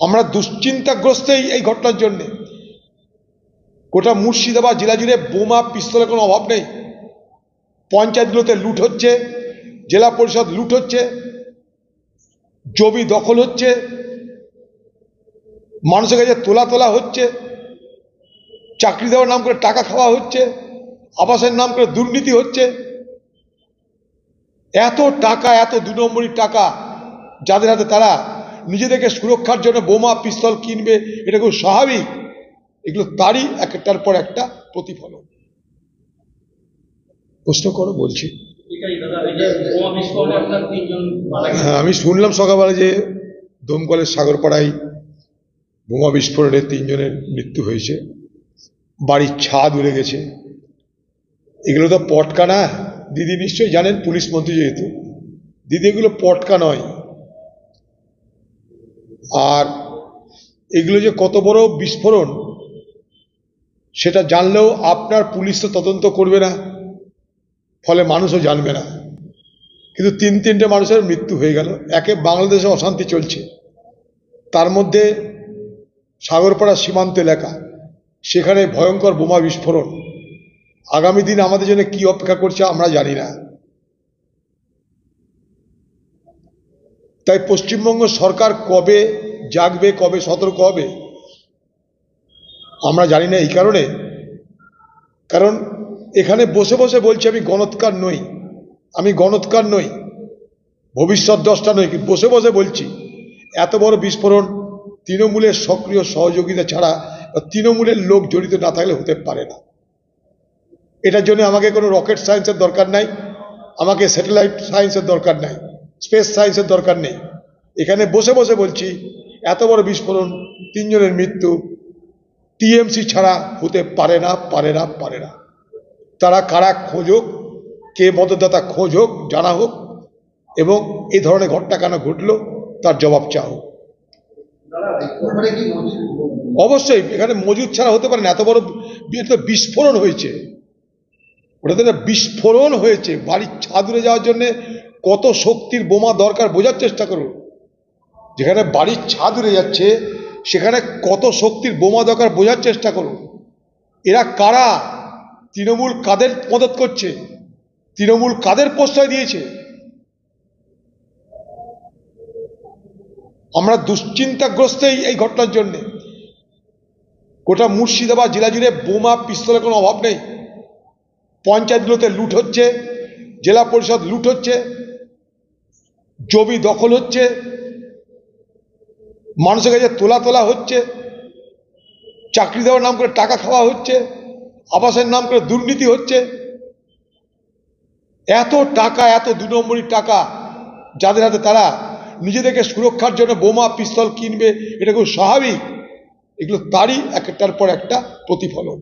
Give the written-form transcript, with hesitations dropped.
আমরা দুশ্চিন্তাগ্রস্ত এই ঘটনার জন্য। গোটা মুর্শিদাবাদ জেলা জুড়ে বোমা পিস্তলের কোনো অভাব নেই। পঞ্চায়েতগুলোতে লুট হচ্ছে, জেলা পরিষদ লুট হচ্ছে, জমি দখল হচ্ছে, মানুষের কাছে তোলা হচ্ছে, চাকরি দেওয়ার নাম করে টাকা খাওয়া হচ্ছে, আবাসের নাম করে দুর্নীতি হচ্ছে। এত টাকা, এত 2 নম্বরই টাকা যাদের হাতে, তারা নিজেদেরকে সুরক্ষার জন্য বোমা পিস্তল কিনবে, এটা খুব স্বাভাবিক। এগুলো তারই একটার পর একটা প্রতিফলন। প্রশ্ন করো, বলছি। হ্যাঁ, আমি শুনলাম সকালবেলা যে দমকলের সাগরপাড়ায় বোমা বিস্ফোরণে 3 জনের মৃত্যু হয়েছে, বাড়ির ছাদ উড়ে গেছে। এগুলো তো পটকা না দিদি, নিশ্চয়ই জানেন, পুলিশ মন্ত্রী যেহেতু। দিদি, এগুলো পটকা নয়। আর এগুলো যে কত বড় বিস্ফোরণ সেটা জানলেও আপনার পুলিশ তো তদন্ত করবে না, ফলে মানুষও জানবে না। কিন্তু 3টে মানুষের মৃত্যু হয়ে গেল। একে বাংলাদেশে অশান্তি চলছে, তার মধ্যে সাগরপাড়া সীমান্ত এলাকা, সেখানে ভয়ঙ্কর বোমা বিস্ফোরণ। আগামী দিন আমাদের জন্য কি অপেক্ষা করছে আমরা জানি না। তাই পশ্চিমবঙ্গ সরকার কবে জাগবে, কবে সতর্ক হবে আমরা জানি না। এই কারণ এখানে বসে বসে বলছি আমি গণৎকার নই, ভবিষ্যৎ দ্রষ্টা নই, কিন্তু বসে বসে বলছি এত বড় বিস্ফোরণ তৃণমূলের সক্রিয় সহযোগিতা ছাড়া বা তৃণমূলের লোক জড়িত না থাকলে হতে পারে না। এটার জন্য আমাকে কোনো রকেট সায়েন্সের দরকার নাই, আমাকে স্যাটেলাইট সায়েন্সের দরকার নাই, স্পেস সায়েন্সের দরকার নেই। এখানে বসে বসে বলছি এত বড় বিস্ফোরণ, 3 জনের মৃত্যু টিএমসি ছাড়া হতে পারে না। তারা কারা খোঁজক, কে মদতদাতা খোঁজ হোক, জানা হোক, এবং এই ধরনের ঘটনা কেন ঘটলো তার জবাব চাও। অবশ্যই এখানে মজুদ ছাড়া হতে পারে না। এত বড় বিস্ফোরণ হয়েছে, ওটাতে বিস্ফোরণ হয়েছে। বাড়ির ছাদ উড়ে যাওয়ার জন্য কত শক্তির বোমা দরকার বোঝার চেষ্টা করুন। যেখানে বাড়ির ছাদ উড়ে যাচ্ছে সেখানে কত শক্তির বোমা দরকার বোঝার চেষ্টা করুন। এরা কারা? তৃণমূল কাদের মদত করছে? তৃণমূল কাদের প্রশ্রয় দিয়েছে? আমরা দুশ্চিন্তাগ্রস্ত এই ঘটনার জন্য। গোটা মুর্শিদাবাদ জেলা জুড়ে বোমা পিস্তলের কোনো অভাব নেই। পঞ্চায়েতগুলোতে লুট হচ্ছে, জেলা পরিষদ লুট হচ্ছে, জমি দখল হচ্ছে, মানুষের কাছে তোলা হচ্ছে, চাকরি দেওয়ার নাম করে টাকা খাওয়া হচ্ছে, আবাসের নাম করে দুর্নীতি হচ্ছে। এত টাকা, এত 2 নম্বরই টাকা যাদের হাতে, তারা নিজেদেরকে সুরক্ষার জন্য বোমা পিস্তল কিনবে, এটা খুব স্বাভাবিক। এগুলো তারই একটার পর একটা প্রতিফলন।